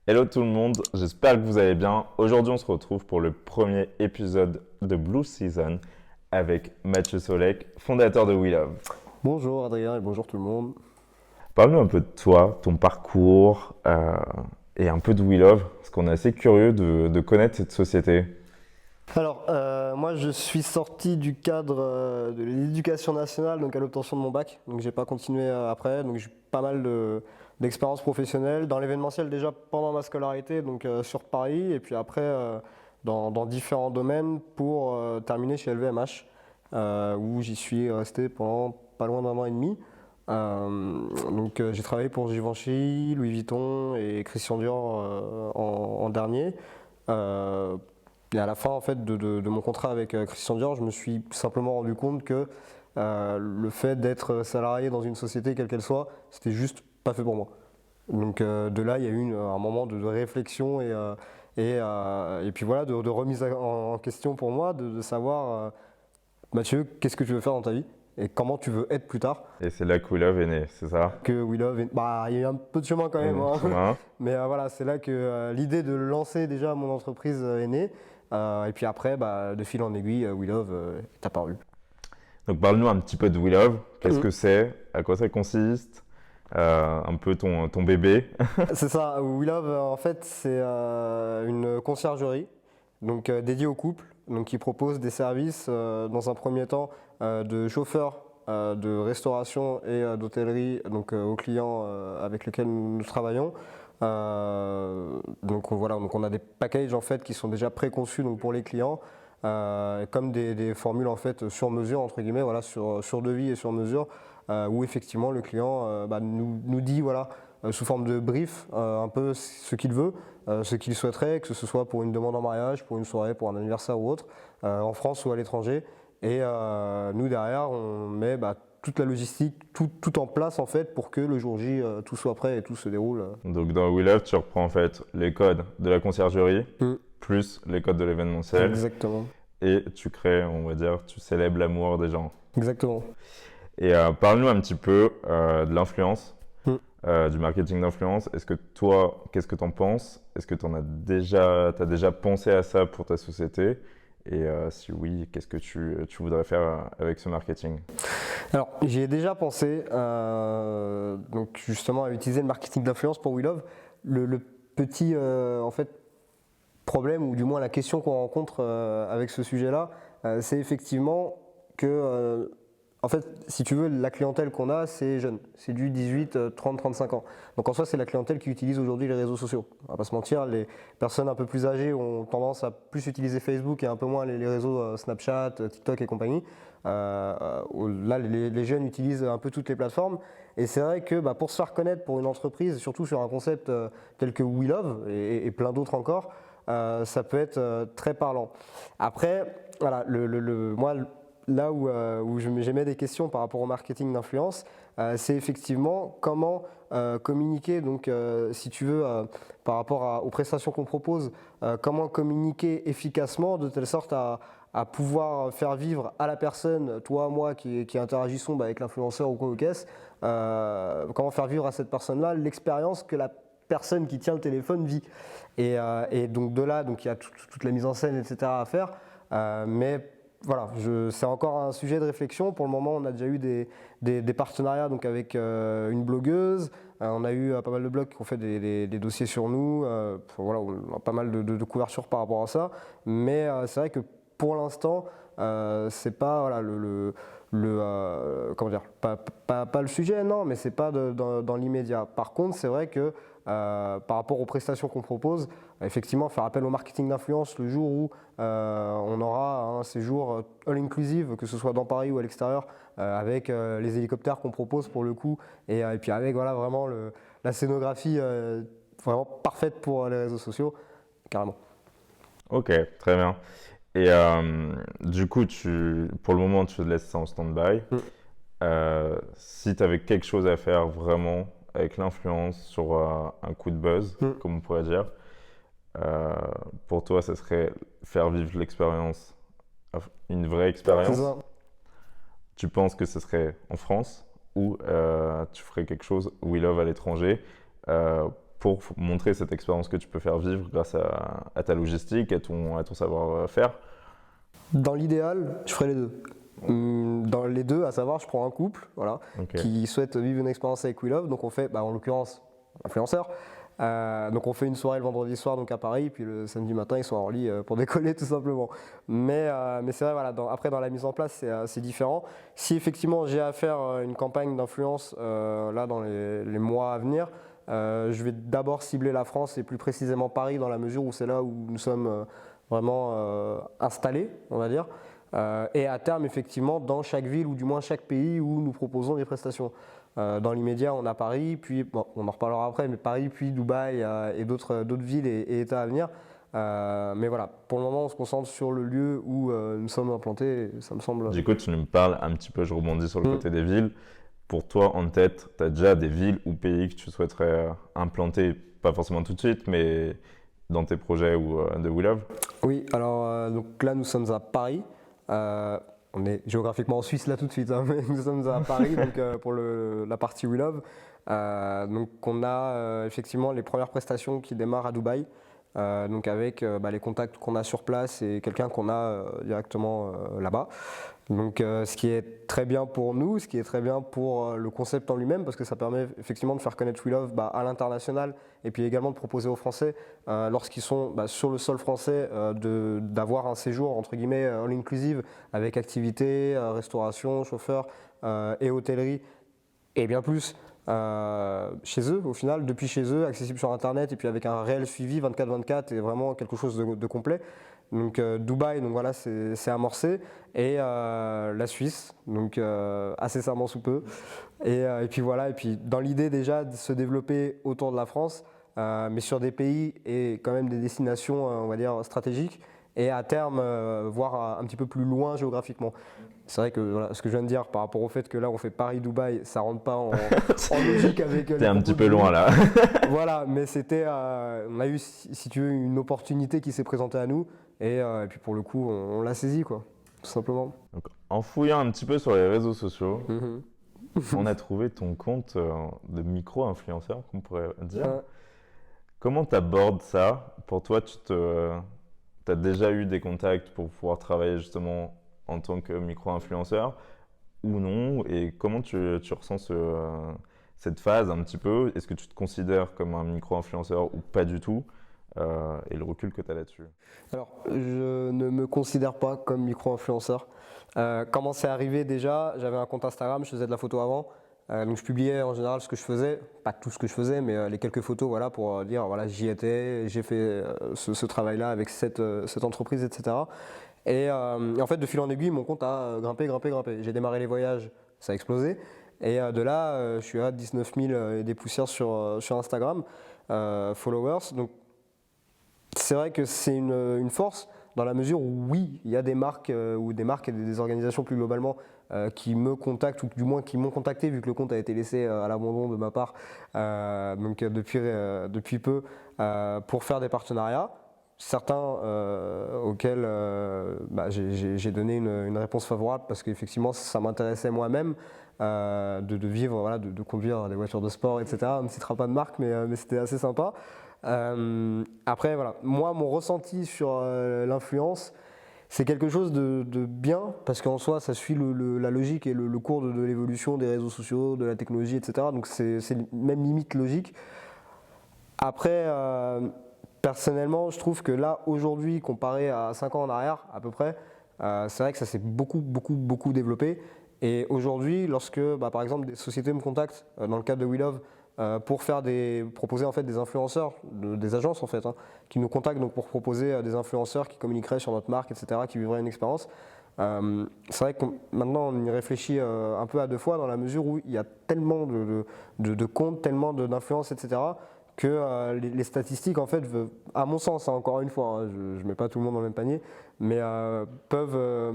Hello tout le monde, j'espère que vous allez bien. Aujourd'hui, on se retrouve pour le premier épisode de Blue Season avec Mathieu Solek, fondateur de We Love. Bonjour Adrien et bonjour tout le monde. Parle-nous un peu de toi, ton parcours et un peu de We Love, parce qu'on est assez curieux de connaître cette société. Alors, moi je suis sorti du cadre de l'éducation nationale, donc à l'obtention de mon bac, donc j'ai pas continué après, donc j'ai pas mal d'expérience professionnelle dans l'événementiel déjà pendant ma scolarité, donc sur Paris, et puis après dans différents domaines pour terminer chez LVMH, où j'y suis resté pendant pas loin d'un an et demi. J'ai travaillé pour Givenchy, Louis Vuitton et Christian Dior en dernier. Euh, et à la fin en fait de mon contrat avec Christian Dior, je me suis simplement rendu compte que le fait d'être salarié dans une société quelle qu'elle soit, c'était juste pas fait pour moi. Donc de là, il y a eu un moment de réflexion et puis voilà, de remise en question pour moi, de savoir, Mathieu, qu'est-ce que tu veux faire dans ta vie et comment tu veux être plus tard. Et c'est là que We Love est né, c'est ça? Que We Love, bah, il y a eu un peu de chemin quand même, hein. Chemin. Mais voilà, c'est là que l'idée de lancer déjà mon entreprise est née. Et puis après, bah, de fil en aiguille, We Love est apparu. Donc parle-nous un petit peu de We Love. Qu'est-ce Mhm. que c'est? À quoi ça consiste? Un peu ton bébé. C'est ça, We Love, en fait, c'est une conciergerie donc, dédiée au couple, donc, qui propose des services, dans un premier temps, de chauffeur, de restauration et d'hôtellerie donc, aux clients avec lesquels nous travaillons. Voilà, donc on a des packages en fait qui sont déjà préconçus donc pour les clients, comme des formules en fait sur mesure entre guillemets, voilà, sur devis et sur mesure, où effectivement le client nous dit voilà sous forme de brief un peu ce qu'il veut, ce qu'il souhaiterait, que ce soit pour une demande en mariage, pour une soirée, pour un anniversaire ou autre, en France ou à l'étranger. Et nous derrière on met toute la logistique, tout en place en fait pour que le jour J tout soit prêt et tout se déroule. Donc dans We Love, tu reprends en fait les codes de la conciergerie, Mm. plus les codes de l'événementiel, Exactement. et tu crées, on va dire, tu célèbres l'amour des gens. Exactement. Et parle-nous un petit peu de l'influence, Mm. du marketing d'influence. Est-ce que toi, qu'est-ce que tu en penses? Est-ce que t'as déjà pensé à ça pour ta société? Et si oui, qu'est-ce que tu voudrais faire avec ce marketing? Alors, j'y ai déjà pensé, donc justement à utiliser le marketing d'influence pour We Love. Le petit en fait problème, ou du moins la question qu'on rencontre avec ce sujet-là, c'est effectivement que, en fait, si tu veux, la clientèle qu'on a, c'est jeune, c'est du 18, 30, 35 ans. Donc en soi, c'est la clientèle qui utilise aujourd'hui les réseaux sociaux. On va pas se mentir, les personnes un peu plus âgées ont tendance à plus utiliser Facebook et un peu moins les réseaux Snapchat, TikTok et compagnie. Là, les jeunes utilisent un peu toutes les plateformes. Et c'est vrai que pour se faire connaître pour une entreprise, surtout sur un concept tel que We Love et plein d'autres encore, ça peut être très parlant. Après, voilà, moi, là où j'émets des questions par rapport au marketing d'influence, c'est effectivement comment communiquer, donc si tu veux, par rapport aux prestations qu'on propose, comment communiquer efficacement de telle sorte à pouvoir faire vivre à la personne, toi, moi, qui interagissons avec l'influenceur ou quoi ou qu'est-ce, comment faire vivre à cette personne-là l'expérience que la personne qui tient le téléphone vit. Et donc de là, donc il y a toute la mise en scène, etc. à faire. Mais voilà, c'est encore un sujet de réflexion. Pour le moment, on a déjà eu des partenariats donc avec une blogueuse. On a eu pas mal de blogs qui ont fait des dossiers sur nous. Voilà, on a pas mal de couverture par rapport à ça. Mais c'est vrai que pour l'instant, c'est pas voilà, comment dire, pas le sujet, non, mais c'est pas dans l'immédiat. Par contre, c'est vrai que par rapport aux prestations qu'on propose, effectivement, faire appel au marketing d'influence le jour où on aura un séjour all inclusive, que ce soit dans Paris ou à l'extérieur, avec les hélicoptères qu'on propose pour le coup, et puis avec voilà, vraiment la scénographie vraiment parfaite pour les réseaux sociaux, carrément. Ok, très bien. Et du coup, pour le moment, tu laisses ça en stand-by. Mm. Si tu avais quelque chose à faire vraiment avec l'influence sur un coup de buzz, Mm. comme on pourrait dire, euh, pour toi, ça serait faire vivre l'expérience, une vraie C'est expérience. ça. Tu penses que ce serait en France ou tu ferais quelque chose We Love à l'étranger pour montrer cette expérience que tu peux faire vivre grâce à ta logistique, à ton savoir-faire? Dans l'idéal, je ferais les deux. Dans les deux, à savoir, je prends un couple voilà, Ok. qui souhaite vivre une expérience avec We Love. Donc on fait, en l'occurrence, influenceur. Donc on fait une soirée le vendredi soir donc à Paris, puis le samedi matin ils sont en lit pour décoller tout simplement. Mais c'est vrai, voilà, après dans la mise en place c'est différent. Si effectivement j'ai à faire une campagne d'influence là dans les mois à venir, je vais d'abord cibler la France et plus précisément Paris dans la mesure où c'est là où nous sommes vraiment installés, on va dire. Et à terme effectivement dans chaque ville ou du moins chaque pays où nous proposons des prestations. Dans l'immédiat, on a Paris, puis bon, on en reparlera après, mais Paris, puis Dubaï et d'autres villes et États à venir. Mais voilà, pour le moment, on se concentre sur le lieu où nous sommes implantés. Ça me semble. Du coup, tu me parles un petit peu, je rebondis sur le côté des villes. Pour toi, en tête, tu as déjà des villes ou pays que tu souhaiterais implanter, pas forcément tout de suite, mais dans tes projets ou de We Love? Oui, alors donc là, nous sommes à Paris. On est géographiquement en Suisse là tout de suite, hein, mais nous sommes à Paris donc, pour la partie We Love. Donc on a effectivement les premières prestations qui démarrent à Dubaï, donc avec les contacts qu'on a sur place et quelqu'un qu'on a directement là-bas. Donc ce qui est très bien pour nous, ce qui est très bien pour le concept en lui-même, parce que ça permet effectivement de faire connaître We Love à l'international et puis également de proposer aux Français, lorsqu'ils sont sur le sol français, d'avoir un séjour entre guillemets all inclusive avec activités, restauration, chauffeur et hôtellerie et bien plus chez eux au final, depuis chez eux, accessible sur internet et puis avec un réel suivi 24/24 et vraiment quelque chose de complet. Donc Dubaï, donc voilà, c'est amorcé, et la Suisse, donc incessamment sous peu. Et puis voilà, et puis dans l'idée déjà de se développer autour de la France, mais sur des pays et quand même des destinations, on va dire stratégiques, et à terme voir un petit peu plus loin géographiquement. C'est vrai que voilà, ce que je viens de dire par rapport au fait que là on fait Paris-Dubaï, ça rentre pas en logique avec. T'es un petit peu loin là. Voilà, mais c'était, on a eu, si tu veux, une opportunité qui s'est présentée à nous, et puis pour le coup, on l'a saisi, quoi, tout simplement. Donc, en fouillant un petit peu sur les réseaux sociaux, on a trouvé ton compte de micro-influenceur, qu'on pourrait dire. Comment tu abordes ça? Pour toi, tu as déjà eu des contacts pour pouvoir travailler justement en tant que micro-influenceur ou non? Et comment tu ressens cette phase un petit peu? Est-ce que tu te considères comme un micro-influenceur ou pas du tout? Et le recul que tu as là-dessus? Alors, je ne me considère pas comme micro-influenceur. Comment c'est arrivé déjà? J'avais un compte Instagram, je faisais de la photo avant. Donc je publiais en général ce que je faisais, pas tout ce que je faisais, mais les quelques photos, voilà, pour dire voilà, j'y étais, j'ai fait ce travail-là avec cette entreprise, etc. Et en fait, de fil en aiguille, mon compte a grimpé. J'ai démarré les voyages, ça a explosé. Et de là, je suis à 19 000 et des poussières sur Instagram, followers. Donc c'est vrai que c'est une force dans la mesure où oui, il y a des marques ou des marques et des organisations plus globalement qui me contactent ou du moins qui m'ont contacté vu que le compte a été laissé à l'abandon de ma part donc depuis peu pour faire des partenariats. Certains auxquels j'ai donné une réponse favorable parce qu'effectivement ça m'intéressait moi-même de vivre, voilà, de conduire des voitures de sport, etc. On ne citera pas de marque mais c'était assez sympa. Après voilà, moi mon ressenti sur l'influence, c'est quelque chose de bien parce qu'en soi ça suit la logique et le cours de l'évolution des réseaux sociaux, de la technologie, etc. Donc c'est même limite logique. Après personnellement je trouve que là aujourd'hui comparé à 5 ans en arrière à peu près, c'est vrai que ça s'est beaucoup développé. Et aujourd'hui, lorsque par exemple des sociétés me contactent dans le cadre de We Love pour proposer en fait des influenceurs, des agences en fait, qui nous contactent donc pour proposer des influenceurs qui communiqueraient sur notre marque, etc., qui vivraient une expérience. C'est vrai que maintenant on y réfléchit un peu à deux fois dans la mesure où il y a tellement de comptes, tellement d'influences, etc., que les statistiques en fait, à mon sens, encore une fois, je ne mets pas tout le monde dans le même panier, mais peuvent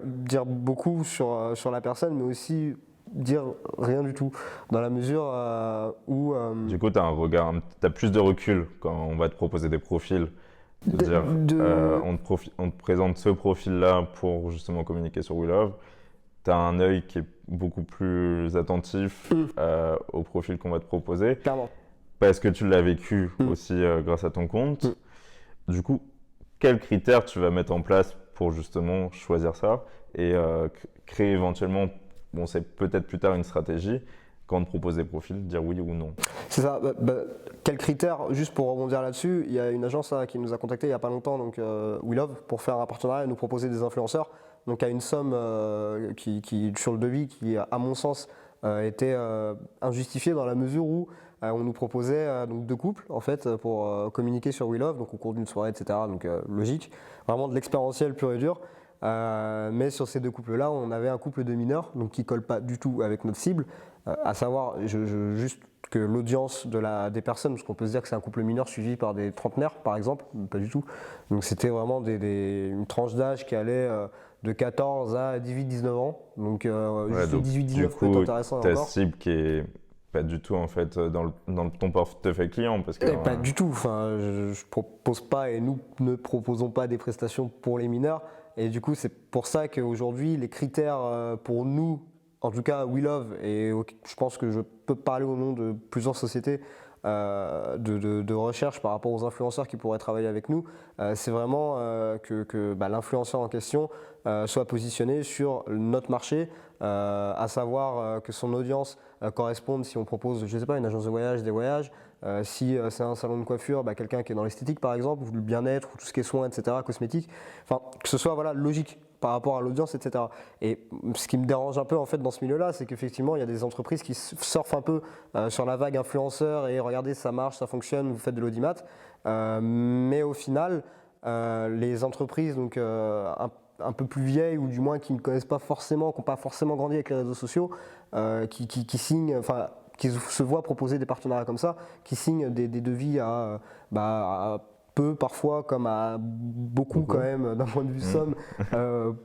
dire beaucoup sur la personne, mais aussi dire rien du tout, dans la mesure où... Du coup, tu as un regard, tu as plus de recul quand on va te proposer des profils. On te présente ce profil-là pour justement communiquer sur We Love. Tu as un œil qui est beaucoup plus attentif au profil qu'on va te proposer. Clairement. parce que tu l'as vécu aussi grâce à ton compte. Du coup, quels critères tu vas mettre en place pour justement choisir ça et créer éventuellement, bon, c'est peut-être plus tard une stratégie, quand on te propose des profils, dire oui ou non. C'est ça. Quels critères, juste pour rebondir là-dessus, il y a une agence là, qui nous a contacté il n'y a pas longtemps, donc We Love, pour faire un partenariat et nous proposer des influenceurs. Donc à une somme qui, sur le devis qui, à mon sens, était injustifiée dans la mesure où on nous proposait donc 2 couples en fait pour communiquer sur We Love, donc au cours d'une soirée, etc. Donc logique, vraiment de l'expérientiel pur et dur. Mais sur ces 2 couples-là, on avait un couple de mineurs, donc qui colle pas du tout avec notre cible, à savoir juste que l'audience des personnes, parce qu'on peut se dire que c'est un couple mineur suivi par des trentenaires par exemple, pas du tout. Donc c'était vraiment une tranche d'âge qui allait de 14 à 18-19 ans. Donc Ouais, donc 18-19 peut être intéressant ta encore. cible qui est pas du tout en fait dans ton portefeuille client parce que Pas du tout, enfin, je propose pas et nous ne proposons pas des prestations pour les mineurs. Et du coup, c'est pour ça qu'aujourd'hui, les critères pour nous, en tout cas We Love, et je pense que je peux parler au nom de plusieurs sociétés de recherche par rapport aux influenceurs qui pourraient travailler avec nous, c'est vraiment que l'influenceur en question soit positionné sur notre marché, à savoir que son audience corresponde, si on propose, je ne sais pas, une agence de voyage, des voyages, si c'est un salon de coiffure, quelqu'un qui est dans l'esthétique par exemple, ou le bien-être, ou tout ce qui est soins, etc., cosmétiques, enfin, que ce soit voilà, logique par rapport à l'audience, etc. Et ce qui me dérange un peu en fait dans ce milieu-là, c'est qu'effectivement il y a des entreprises qui surfent un peu sur la vague influenceur et regardez ça marche, ça fonctionne, vous faites de l'audimat, mais au final les entreprises donc un peu plus vieilles ou du moins qui ne connaissent pas forcément, qui n'ont pas forcément grandi avec les réseaux sociaux, qui signent, enfin qui se voient proposer des partenariats comme ça, qui signent des devis à peu parfois comme à beaucoup quand même d'un point de vue somme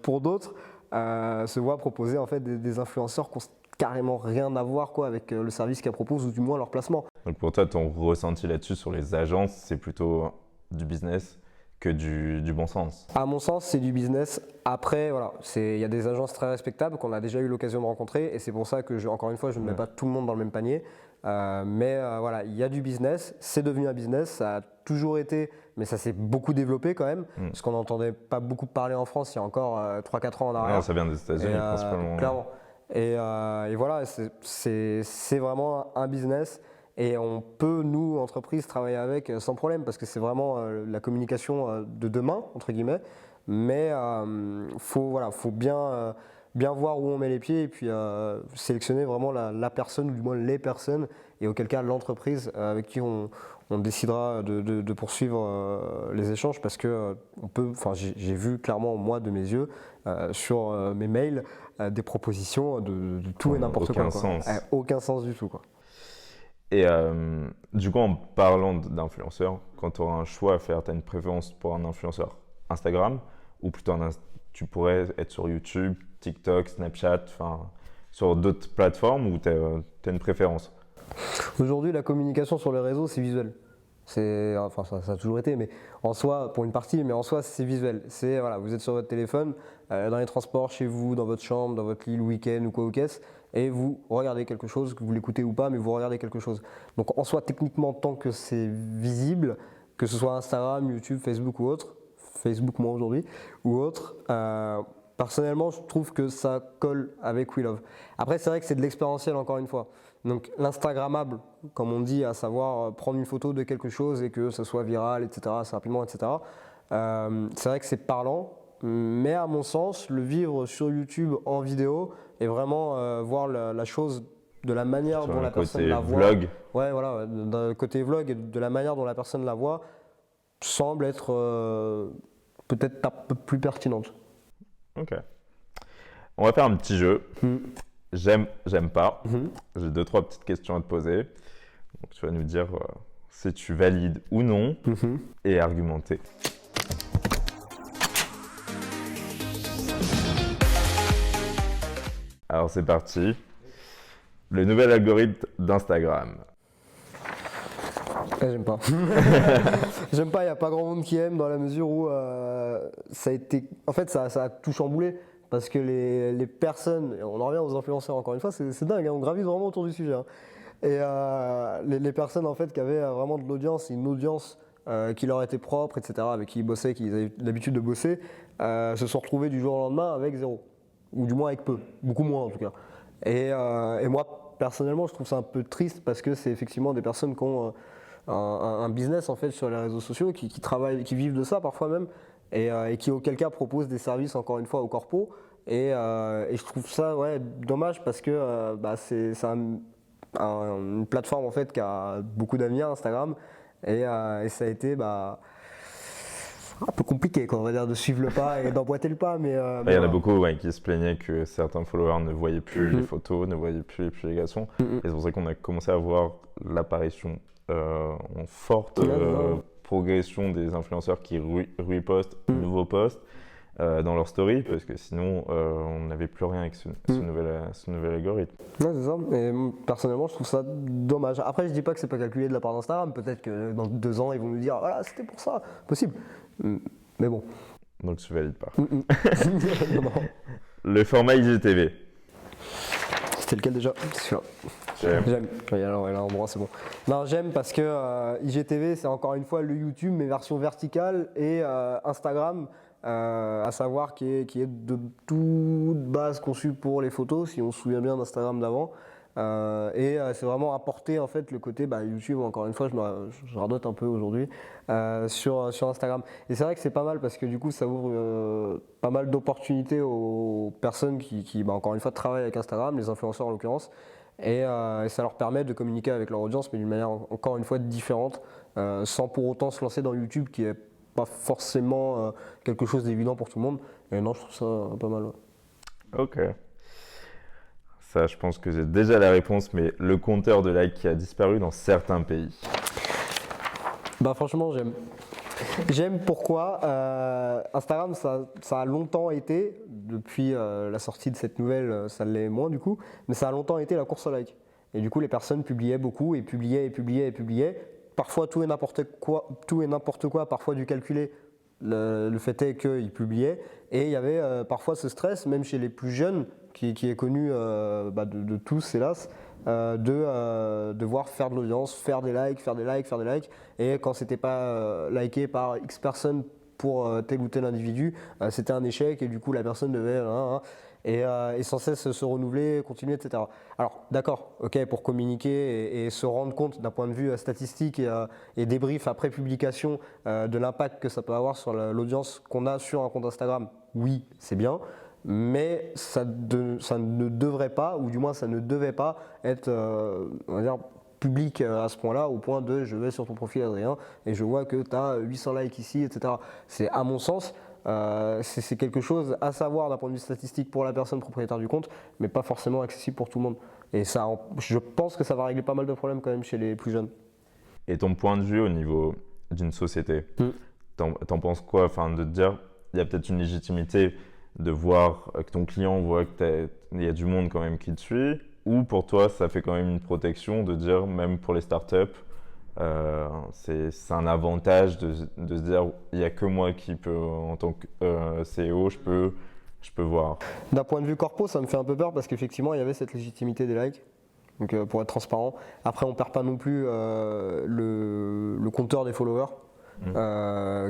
pour d'autres, se voient proposer en fait des influenceurs qui n'ont carrément rien à voir quoi, avec le service qu'elles proposent ou du moins leur placement. Donc pour toi, ton ressenti là-dessus sur les agences, c'est plutôt du business que du bon sens. À mon sens, c'est du business. Après, voilà, il y a des agences très respectables qu'on a déjà eu l'occasion de rencontrer et c'est pour ça que, encore une fois, je ne mets pas tout le monde dans le même panier. Mais voilà, il y a du business, c'est devenu un business, ça a toujours été, mais ça s'est beaucoup développé quand même, parce qu'on n'entendait pas beaucoup parler en France il y a encore 3-4 ans en arrière. Non, ça vient des États-Unis principalement. Clairement. Et voilà, c'est vraiment un business. Et on peut, nous, entreprises, travailler avec sans problème parce que c'est vraiment la communication de demain, entre guillemets. Mais faut bien voir où on met les pieds et puis sélectionner vraiment la personne ou du moins les personnes et auquel cas l'entreprise avec qui on décidera de poursuivre les échanges parce que j'ai vu clairement, moi, de mes yeux, sur mes mails, des propositions de tout et n'importe quoi. Aucun sens. Aucun sens du tout, quoi. Et du coup, en parlant d'influenceurs, quand tu auras un choix à faire, tu as une préférence pour un influenceur Instagram ou plutôt tu pourrais être sur YouTube, TikTok, Snapchat, sur d'autres plateformes ou tu as une préférence? Aujourd'hui, la communication sur les réseaux, c'est visuel. Ça a toujours été, mais en soi, pour une partie, mais en soi, c'est visuel. C'est voilà, vous êtes sur votre téléphone, dans les transports, chez vous, dans votre chambre, dans votre lit, le week-end ou quoi ou qu'est-ce, et vous regardez quelque chose, que vous l'écoutez ou pas, mais vous regardez quelque chose. Donc en soi, techniquement, tant que c'est visible, que ce soit Instagram, YouTube, Facebook ou autre, Facebook moi aujourd'hui, ou autre, personnellement, je trouve que ça colle avec We Love. Après, c'est vrai que c'est de l'expérientiel encore une fois. Donc l'Instagrammable, comme on dit, à savoir prendre une photo de quelque chose et que ça soit viral, etc., assez rapidement, etc. C'est vrai que c'est parlant, mais à mon sens, le vivre sur YouTube en vidéo et vraiment voir la chose de la manière dont la personne la voit. Vlog. Ouais, voilà, d'un côté vlog et de la manière dont la personne la voit, semble être peut-être un peu plus pertinente. Ok. On va faire un petit jeu. J'aime pas. J'ai 2-3 petites questions à te poser. Donc tu vas nous dire si tu valides ou non et argumenter. Alors c'est parti. Le nouvel algorithme d'Instagram. J'aime pas. J'aime pas, il n'y a pas grand monde qui aime dans la mesure où ça a été. En fait, ça a tout chamboulé parce que les personnes, on en revient aux influenceurs encore une fois, c'est dingue, hein, on gravite vraiment autour du sujet. Hein. Et les personnes en fait qui avaient vraiment de l'audience, une audience qui leur était propre, etc., avec qui ils bossaient, qui avaient l'habitude de bosser, se sont retrouvés du jour au lendemain avec zéro. Ou du moins avec peu, beaucoup moins en tout cas. Et moi, personnellement, je trouve ça un peu triste parce que c'est effectivement des personnes qui ont un business en fait sur les réseaux sociaux, qui travaillent, qui vivent de ça parfois même, et qui auquel cas proposent des services encore une fois aux corpos. Et je trouve ça dommage parce que c'est une plateforme en fait qui a beaucoup d'avenir, Instagram, et ça a été un peu compliqué, quoi, on va dire, de suivre le pas et d'emboîter le pas. Mais il y en a beaucoup qui se plaignaient que certains followers ne voyaient plus les photos, ne voyaient plus les publications. Et c'est pour ça qu'on a commencé à voir l'apparition en forte progression des influenceurs qui repostent nouveaux posts dans leur story, parce que sinon on n'avait plus rien avec ce nouvel algorithme. Ouais, c'est ça. Et personnellement, je trouve ça dommage. Après, je dis pas que c'est pas calculé de la part d'Instagram. Peut-être que dans 2 ans, ils vont nous dire voilà, c'était pour ça. Possible. Mais bon. Donc tu valides pas. Non. Le format IGTV. C'était lequel déjà? J'aime. Oui, alors là, en droit, c'est bon. Non, j'aime parce que IGTV, c'est encore une fois le YouTube, mais version verticale, et Instagram, à savoir qui est de toute base conçu pour les photos, si on se souvient bien d'Instagram d'avant. C'est vraiment apporter en fait le côté YouTube, encore une fois je radote un peu aujourd'hui sur Instagram, et c'est vrai que c'est pas mal parce que du coup ça ouvre pas mal d'opportunités aux personnes qui encore une fois travaillent avec Instagram, les influenceurs en l'occurrence, et ça leur permet de communiquer avec leur audience mais d'une manière encore une fois différente, sans pour autant se lancer dans YouTube qui est pas forcément quelque chose d'évident pour tout le monde. Et non, je trouve ça pas mal. Ok. Ça, je pense que j'ai déjà la réponse, mais le compteur de likes qui a disparu dans certains pays. Franchement, j'aime. J'aime pourquoi Instagram, ça a longtemps été, depuis la sortie de cette nouvelle, ça l'est moins du coup, mais ça a longtemps été la course au like. Et du coup, les personnes publiaient beaucoup et publiaient. Parfois tout et n'importe quoi, parfois du calculé. Le fait est qu'ils publiaient, et il y avait parfois ce stress, même chez les plus jeunes, qui est connu de tous hélas, de devoir faire de l'audience, faire des likes, et quand c'était pas liké par X personnes pour tel ou tel individu, c'était un échec, et du coup la personne devait et sans cesse se renouveler, continuer, etc. Alors d'accord, ok, pour communiquer et se rendre compte d'un point de vue statistique et débrief après publication de l'impact que ça peut avoir sur l'audience qu'on a sur un compte Instagram, oui, c'est bien, mais ça ne devrait pas, ou du moins ça ne devait pas être on va dire, public à ce point-là, au point de je vais sur ton profil Adrien et je vois que tu as 800 likes ici, etc. C'est à mon sens, c'est quelque chose à savoir d'un point de vue statistique pour la personne propriétaire du compte, mais pas forcément accessible pour tout le monde. Et ça, je pense que ça va régler pas mal de problèmes quand même chez les plus jeunes. Et ton point de vue au niveau d'une société, t'en penses quoi? Enfin, de te dire, il y a peut-être une légitimité de voir que ton client voit qu'il y a du monde quand même qui te suit, ou pour toi, ça fait quand même une protection de dire, même pour les startups, c'est un avantage de se dire il n'y a que moi qui peux, en tant que CEO, je peux voir. D'un point de vue corpo, ça me fait un peu peur parce qu'effectivement il y avait cette légitimité des likes, donc pour être transparent. Après on perd pas non plus le compteur des followers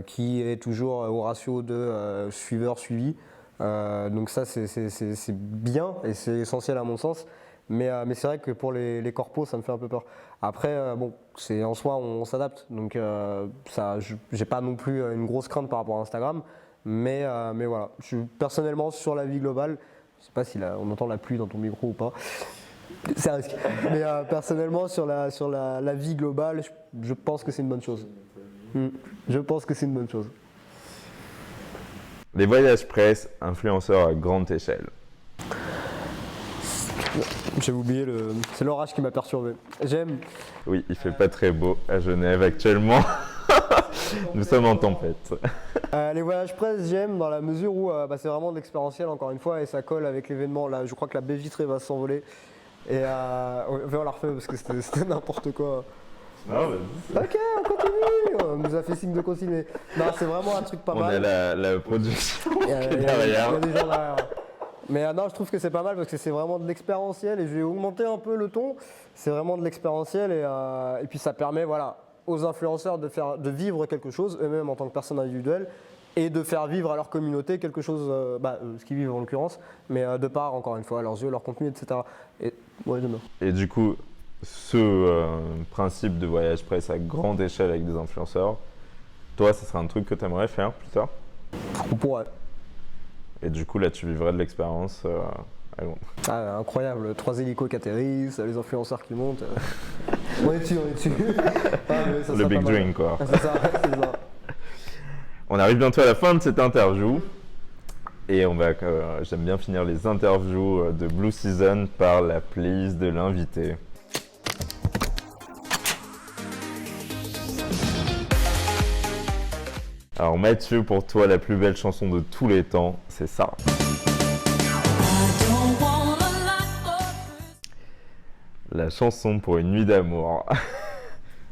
qui est toujours au ratio de suiveurs suivis, donc ça c'est bien et c'est essentiel à mon sens. Mais c'est vrai que pour les corpos, ça me fait un peu peur. Après, c'est en soi, on s'adapte. Donc, j'ai pas non plus une grosse crainte par rapport à Instagram. Mais voilà, je suis personnellement sur la vie globale. Je sais pas si on entend la pluie dans ton micro ou pas. C'est un risque. Mais personnellement, sur la vie globale, je pense que c'est une bonne chose. Je pense que c'est une bonne chose. Les voyages presse, influenceurs à grande échelle. J'ai oublié c'est l'orage qui m'a perturbé. J'aime. Oui, il fait pas très beau à Genève actuellement. Nous sommes en tempête. Les voyages presse, j'aime dans la mesure où c'est vraiment de l'expérientiel encore une fois et ça colle avec l'événement. Là, je crois que la baie vitrée va s'envoler. Et on la refait parce que c'était n'importe quoi. Non, vas-y. Ok, on continue. On nous a fait signe de continuer. Non, c'est vraiment un truc pas mal. On a la production Il y a derrière. des gens derrière. Mais non, je trouve que c'est pas mal parce que c'est vraiment de l'expérientiel et je vais augmenter un peu le ton. C'est vraiment de l'expérientiel et puis ça permet voilà, aux influenceurs de vivre quelque chose, eux-mêmes en tant que personne individuelle, et de faire vivre à leur communauté quelque chose, ce qu'ils vivent en l'occurrence, mais de par, encore une fois, leurs yeux, leur contenu, etc. Et, ouais, demain. Et du coup, ce principe de voyage presse à grande échelle avec des influenceurs, toi, ce serait un truc que tu aimerais faire plus tard? On pourrait. Et du coup, là, tu vivrais de l'expérience à Londres. Ah, incroyable, 3 hélicos qui atterrissent, les influenceurs qui montent. On est dessus, on est dessus. Le big dream, quoi. C'est ça, c'est ça. On arrive bientôt à la fin de cette interview. Et j'aime bien finir les interviews de Blue Season par la playlist de l'invité. Alors Mathieu, pour toi, la plus belle chanson de tous les temps, c'est ça. La chanson pour une nuit d'amour,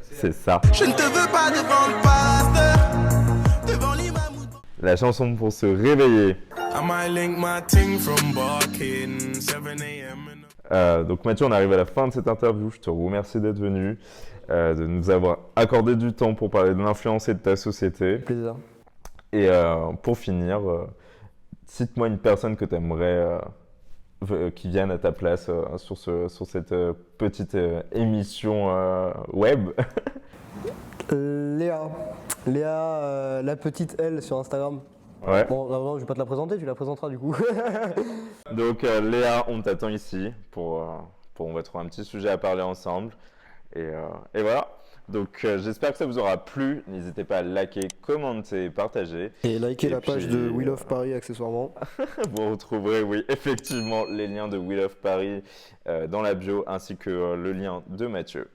c'est ça. Je ne te veux pas devant le pasteur, devant l'imam. La chanson pour se réveiller. I might link my ting from barking, 7 a.m. Donc Mathieu, on arrive à la fin de cette interview. Je te remercie d'être venu, de nous avoir accordé du temps pour parler de l'influence et de ta société. Plaisir. Et pour finir, cite-moi une personne que tu aimerais qui vienne à ta place sur cette petite émission web. Léa, la petite L sur Instagram. Ouais. Bon, non, je vais pas te la présenter, tu la présenteras du coup. Donc Léa, on t'attend ici on va trouver un petit sujet à parler ensemble. Et voilà. Donc j'espère que ça vous aura plu. N'hésitez pas à liker, commenter, partager. Et liker la page puis, de We Love Paris accessoirement. Vous retrouverez, oui, effectivement, les liens de We Love Paris dans la bio ainsi que le lien de Mathieu.